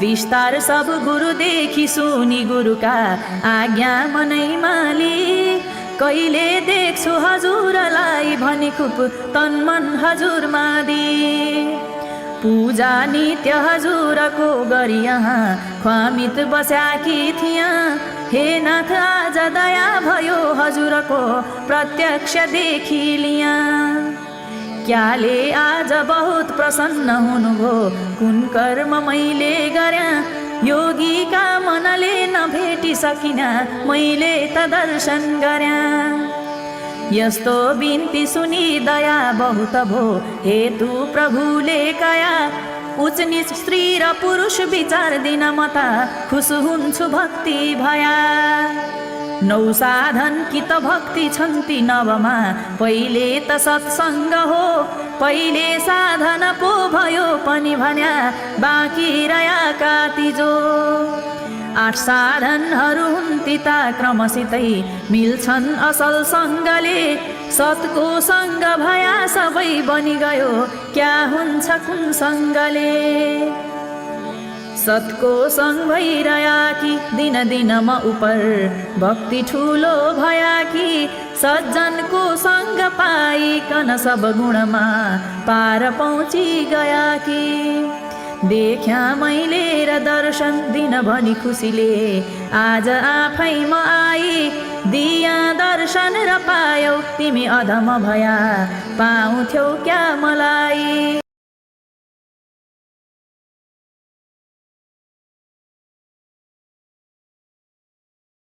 विस्तार सब गुरु देखि सुनि गुरुका आज्ञा मनै माली कहिले देख्छु हजुरलाई भनी खुप तन मन हजुरमा दिए पूजा नित्य हजुरको गरी यहाँ ख्वामित बस्याकी थिया हे नाथ आज दया भयो हजुरको प्रत्यक्ष देखि लिया क्याले आज बहुत प्रसन्न हुनुभयो कुन कर्म मैले गर्या योगीका मनले नभेटी सकिना मैले त दर्शन गर्या यस्तो बिन्ती सुनि दया बहुत भो हेतु प्रभुले कया उच्च नीच स्त्री र पुरुष विचार दिन म त खुस हुन्छु भक्ति भया नौ साधन कि त भक्ति छन् ती नवमा पहिले त सत्सङ्ग हो पहिले साधन पो भयो पनि भन्या बाँकी रह्याका तिजो 8 साधनहरू हुन् तिता क्रमसितै मिल्छन् असल सङ्गले सतको सङ्ग भया सबै बनि गयो क्या हुन्छ कुन सङ्गले सतको सङ्ग भइरह्या कि दिन दिन म उपर भक्ति ठुलो भया कि सज्जनको सङ्ग पाइकन सब गुणमा पार पहुँची गया कि देख्या मैले र दर्शन दिन भनी खुसीले आज आफै म आई दिया दर्शन र पायौ तिमी अधम भया पाउँथ्यौ क्या मलाई।